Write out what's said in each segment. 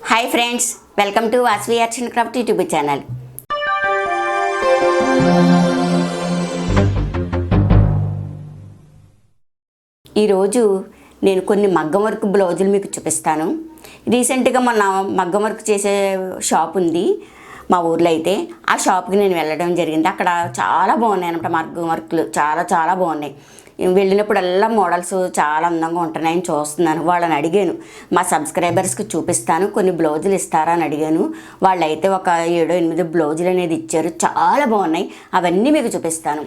Hi friends, welcome to Vasavi arts and crafts YouTube channel. ఈరోజు నేను కొన్ని మగ్గం వర్క్ బ్లౌజులు మీకు చూపిస్తాను. రీసెంట్గా మన మగ్గం వర్క్ చేసే షాప్ ఉంది మా ఊర్లో. అయితే ఆ షాప్కి నేను వెళ్ళడం జరిగింది. అక్కడ చాలా బాగున్నాయి అన్నమాట మగ్గం వర్క్లు, చాలా బాగున్నాయి. వెళ్ళినప్పుడల్లా మోడల్స్ చాలా అందంగా ఉంటున్నాయని చూస్తున్నాను. వాళ్ళని అడిగాను, మా సబ్స్క్రైబర్స్కి చూపిస్తాను, కొన్ని బ్లౌజులు ఇస్తారా అని అడిగాను. వాళ్ళైతే ఒక 7-8 బ్లౌజులు అనేది ఇచ్చారు. చాలా బాగున్నాయి, అవన్నీ మీకు చూపిస్తాను.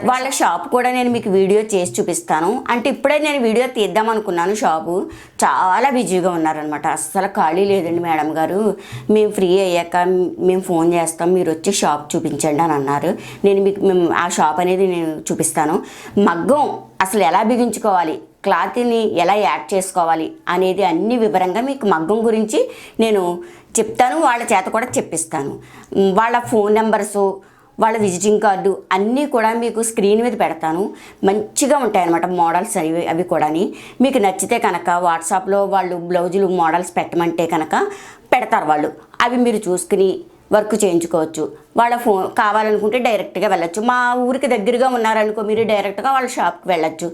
వాళ్ళ షాప్ కూడా నేను మీకు వీడియో చేసి చూపిస్తాను. అంటే ఇప్పుడే నేను వీడియో తీద్దాం అనుకున్నాను. షాపు చాలా బిజీగా ఉన్నారనమాట. అస్సలు ఖాళీ లేదండి మేడం గారు, మేము ఫ్రీ అయ్యాక మేము ఫోన్ చేస్తాం, మీరు వచ్చి షాప్ చూపించండి అని అన్నారు. మేము ఆ షాప్ అనేది నేను చూపిస్తాను. మగ్గం అసలు ఎలా బిగించుకోవాలి, క్లాత్ని ఎలా యాడ్ చేసుకోవాలి అనేది అన్ని వివరంగా మీకు మగ్గం గురించి నేను చెప్తాను. వాళ్ళ చేత కూడా చెప్పిస్తాను. వాళ్ళ ఫోన్ నెంబర్సు, వాళ్ళ విజిటింగ్ కార్డు అన్నీ కూడా మీకు స్క్రీన్ మీద పెడతాను. మంచిగా ఉంటాయన్నమాట మోడల్స్ అవి కూడా. మీకు నచ్చితే కనుక వాట్సాప్లో వాళ్ళు బ్లౌజులు మోడల్స్ పెట్టమంటే కనుక పెడతారు వాళ్ళు. అవి మీరు చూసుకుని వర్క్ చేయించుకోవచ్చు. వాళ్ళ ఫోన్ కావాలనుకుంటే డైరెక్ట్గా వెళ్ళచ్చు. మా ఊరికి దగ్గరగా ఉన్నారనుకో, మీరు డైరెక్ట్గా వాళ్ళ షాప్కి వెళ్ళచ్చు.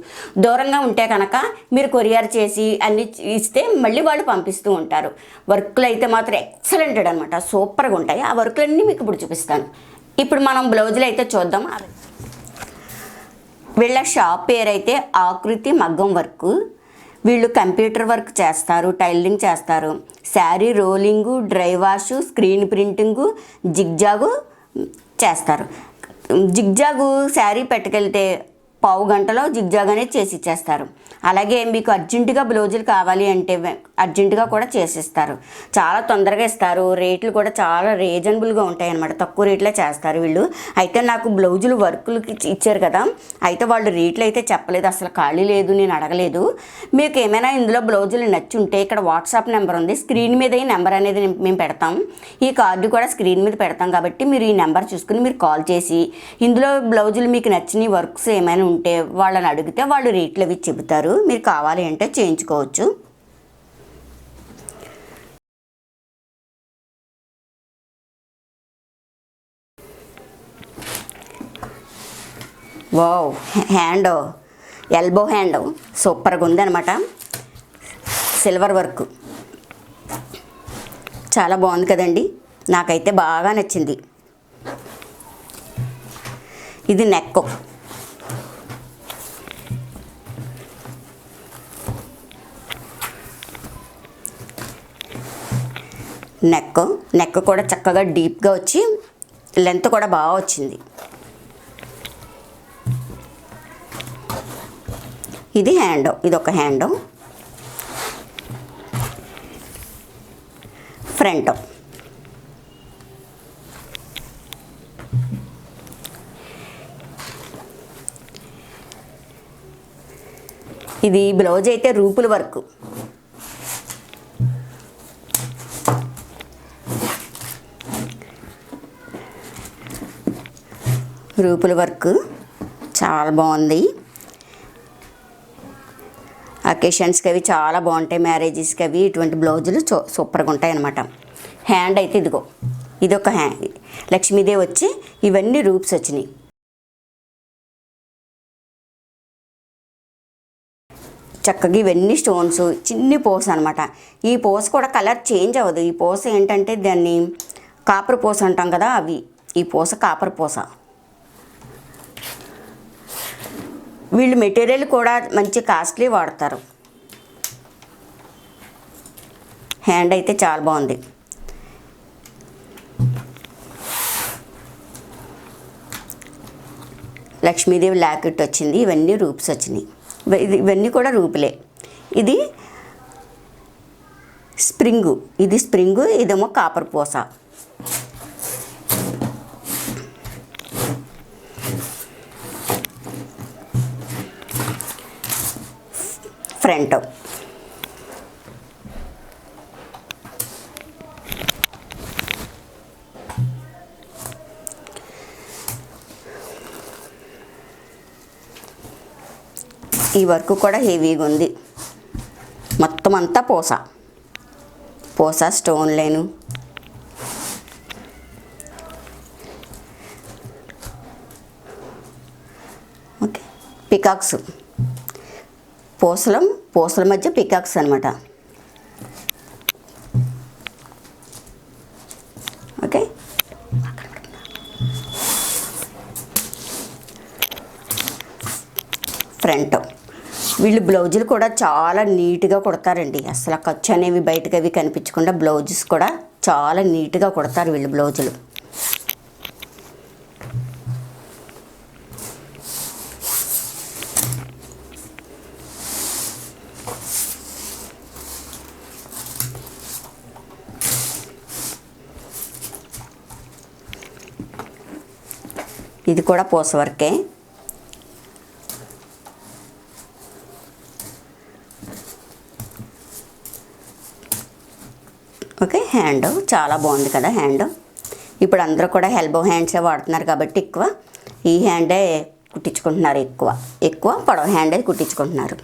దూరంగా ఉంటే కనుక మీరు కొరియర్ చేసి అన్నీ ఇస్తే మళ్ళీ వాళ్ళు పంపిస్తూ ఉంటారు. వర్క్లు అయితే మాత్రం ఎక్సలెంట్ అనమాట, సూపర్గా ఉంటాయి. ఆ వర్క్లన్నీ మీకు ఇప్పుడు చూపిస్తాను. ఇప్పుడు మనం బ్లౌజులు అయితే చూద్దాం. వీళ్ళ షాప్ పేరు అయితే ఆకృతి మగ్గం వర్క్. వీళ్ళు కంప్యూటర్ వర్క్ చేస్తారు, టైలరింగ్ చేస్తారు, sari రోలింగు, dry wash, screen printing, zigzag చేస్తారు. జిగ్జాగు శారీ పెట్టుకెళ్తే పావు గంటలో జిగ్జాగ్ అనేది చేసి ఇచ్చేస్తారు. అలాగే మీకు అర్జెంటుగా బ్లౌజులు కావాలి అంటే అర్జెంటుగా కూడా చేసిస్తారు. చాలా తొందరగా ఇస్తారు. రేట్లు కూడా చాలా రీజనబుల్గా ఉంటాయి అన్నమాట, తక్కువ రేట్లే చేస్తారు వీళ్ళు. అయితే నాకు బ్లౌజులు వర్కులకి ఇచ్చారు కదా, అయితే వాళ్ళు రేట్లు అయితే చెప్పలేదు, అసలు ఖాళీ లేదు, నేను అడగలేదు. మీకు ఏమైనా ఇందులో బ్లౌజులు నచ్చుంటే ఇక్కడ వాట్సాప్ నెంబర్ ఉంది, స్క్రీన్ మీద ఈ నెంబర్ అనేది మేము పెడతాం. ఈ కార్డు కూడా స్క్రీన్ మీద పెడతాం కాబట్టి మీరు ఈ నెంబర్ చూసుకుని మీరు కాల్ చేసి ఇందులో బ్లౌజులు మీకు నచ్చిన వర్క్స్ ఏమైనా ఉంటే వాళ్ళని అడిగితే వాళ్ళు రేట్లు అవి చెబుతారు. మీరు కావాలి అంటే చేయించుకోవచ్చు. వావ్, హ్యాండ్ ఎల్బో హ్యాండ్ సూపర్గా ఉందన్నమాట. సిల్వర్ వర్క్ చాలా బాగుంది కదండి, నాకైతే బాగా నచ్చింది. ఇది నెక్, నెక్ కూడా చక్కగా డీప్గా వచ్చి లెంత్ కూడా బాగా వచ్చింది. ఇది హ్యాండ్, ఇది ఒక హ్యాండ్. ఫ్రంట్, ఇది బ్లౌజ్ అయితే రూపుల వర్క్. రూపుల వర్క్ చాలా బాగుంది. అకేషన్స్కి అవి చాలా బాగుంటాయి, మ్యారేజెస్కి అవి ఇటువంటి బ్లౌజులు సూపర్గా ఉంటాయి అన్నమాట. హ్యాండ్ అయితే ఇదిగో, ఇదొక హ్యాండ్ లక్ష్మీదేవి వచ్చి ఇవన్నీ రూప్స్ వచ్చినాయి. చక్కగా ఇవన్నీ స్టోన్స్, చిన్ని పూస అనమాట. ఈ పూస కూడా కలర్ చేంజ్ అవ్వదు. ఈ పూస ఏంటంటే దాన్ని కాపర్ పూస అంటాం కదా, అవి ఈ పూస కాపర్ పూస. వీళ్ళు మెటీరియల్ కూడా మంచి కాస్ట్లీ వాడతారు. హ్యాండ్ అయితే చాలా బాగుంది. లక్ష్మీదేవి లాకెట్ వచ్చింది, ఇవన్నీ రూప్స్ వచ్చినాయి. ఇవన్నీ కూడా రూపులే. ఇది స్ప్రింగు, ఇదేమో కాపర్ పూస. ఫ్రంట్, ఈ వర్క్ కూడా హెవీగా ఉంది. మొత్తం అంతా పూస. పోసా స్టోన్ లైను, ఓకే పికాక్స్, పూసల మధ్య పికాక్స్ అనమాట. ఓకే ఫ్రంట్ వీళ్ళు బ్లౌజులు కూడా చాలా నీట్గా కుడతారండి. అసలు ఖర్చు అనేవి బయటకు అవి కనిపించకుండా బ్లౌజెస్ కూడా చాలా నీట్గా కుడతారు వీళ్ళు బ్లౌజులు. ఇది కూడా పూస వర్కే. ఓకే హ్యాండ్ చాలా బాగుంది కదా హ్యాండ్. ఇప్పుడు అందరూ కూడా ఎల్బో హ్యాండ్సే వాడుతున్నారు కాబట్టి ఎక్కువ ఈ హ్యాండే కుట్టించుకుంటున్నారు. ఎక్కువ పొడవ హ్యాండే కుట్టించుకుంటున్నారు.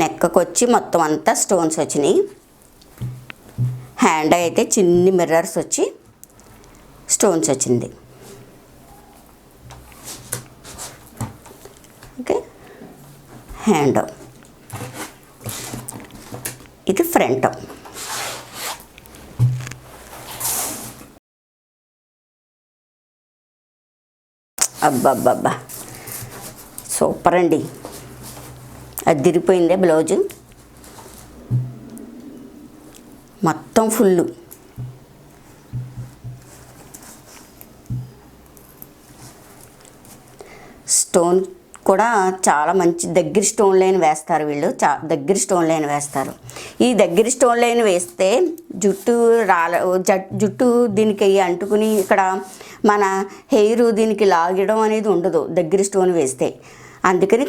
నెక్కకు వచ్చి మొత్తం అంతా స్టోన్స్ వచ్చినాయి. హ్యాండ్ అయితే చిన్ని మిర్రర్స్ వచ్చి స్టోన్స్ వచ్చింది. ఓకే హ్యాండ్, ఇది ఫ్రంట్. అబ్బబ్బబ్బా సూపర్ అండి, అదిరిపోయిందే బ్లౌజు మొత్తం ఫుల్లు. స్టోన్ కూడా చాలా మంచి దగ్గర స్టోన్ లైన్ వేస్తారు వీళ్ళు, దగ్గర స్టోన్ లైన్ వేస్తారు. ఈ దగ్గర స్టోన్ లైన్ వేస్తే జుట్టు దీనికి అంటుకుని ఇక్కడ మన హెయిర్ దీనికి లాగడం అనేది ఉండదు దగ్గర స్టోన్ వేస్తే. అందుకని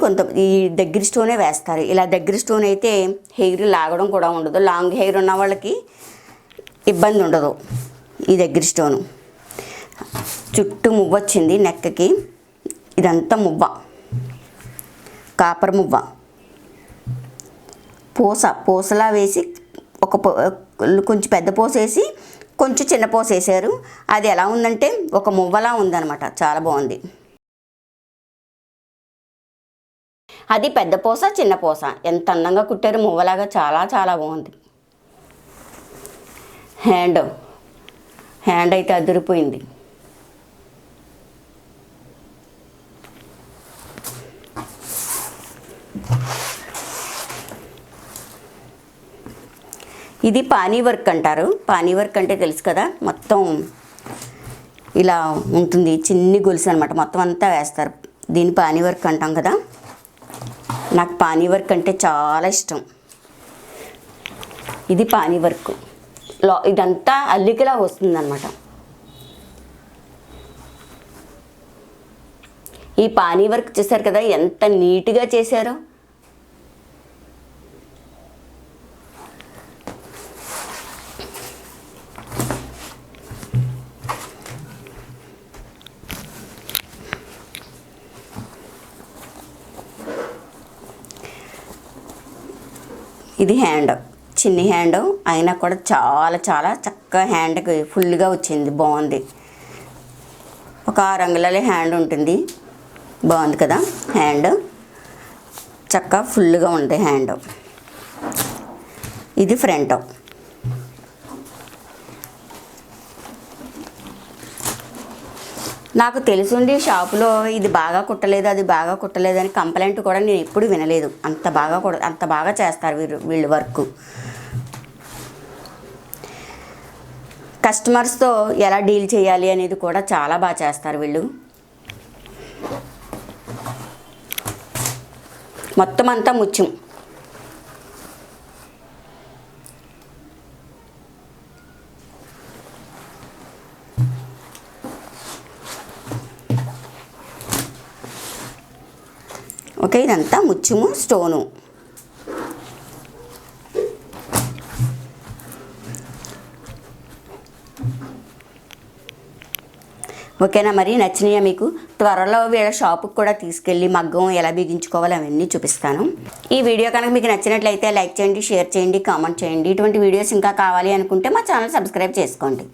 ఈ దగ్గర స్టోనే వేస్తారు. ఇలా దగ్గర స్టోన్ అయితే హెయిర్ లాగడం కూడా ఉండదు. లాంగ్ హెయిర్ ఉన్న వాళ్ళకి ఇబ్బంది ఉండదు. ఈ దగ్గర స్టోను చుట్టూ మువ్వ వచ్చింది నెక్కకి. ఇదంతా మువ్వ, కాపర్ మువ్వ. పూసలా వేసి కొంచెం పెద్ద పూస వేసి కొంచెం చిన్న పూస వేసారు. అది ఎలా ఉందంటే ఒక మువ్వలా ఉందన్నమాట, చాలా బాగుంది. అది పెద్ద పూస చిన్న పూస ఎంత అందంగా కుట్టారు, మువ్వలాగా చాలా చాలా బాగుంది. హ్యాండ్ అయితే అదిరిపోయింది. ఇది పానీ వర్క్ అంటారు. పానీ వర్క్ అంటే తెలుసు కదా, మొత్తం ఇలా ఉంటుంది, చిన్ని గొలుసు అనమాట, మొత్తం అంతా వేస్తారు. దీన్ని పానీ వర్క్ అంటాం కదా. నాకు పానీ వర్క్ అంటే చాలా ఇష్టం. ఇది పానీ వర్క్, ఇదంతా అల్లికలా వస్తుందన్నమాట. ఈ పానీ వర్క్ చేశారు కదా, ఎంత నీట్గా చేశారో. ఇది హ్యాండ్, చిన్ని హ్యాండ్ అయినా కూడా చాలా చాలా చక్కగా హ్యాండ్కి ఫుల్గా వచ్చింది, బాగుంది. ఒక 6 అంగుళాల హ్యాండ్ ఉంటుంది, బాగుంది కదా హ్యాండ్, చక్కగా ఫుల్గా ఉంది హ్యాండ్. ఇది ఫ్రంట్. నాకు తెలుసుండి షాపులో ఇది బాగా కుట్టలేదు, అది బాగా కుట్టలేదు అని కంప్లైంట్ కూడా నేను ఎప్పుడు వినలేదు. అంత బాగా చేస్తారు వీళ్ళు వర్క్. కస్టమర్స్తో ఎలా డీల్ చేయాలి అనేది కూడా చాలా బాగా చేస్తారు వీళ్ళు. మొత్తం అంతా ముత్యం. ఓకే ఇదంతా ముత్యము స్టోను. ఓకేనా, మరి నచ్చినాయా మీకు? త్వరలో వీళ్ళ షాపుకి కూడా తీసుకెళ్ళి మగ్గం ఎలా బిగించుకోవాలో అవన్నీ చూపిస్తాను. ఈ వీడియో కనుక మీకు నచ్చినట్లయితే లైక్ చేయండి, షేర్ చేయండి, కామెంట్ చేయండి. ఇటువంటి వీడియోస్ ఇంకా కావాలి అనుకుంటే మా ఛానల్ సబ్స్క్రైబ్ చేసుకోండి.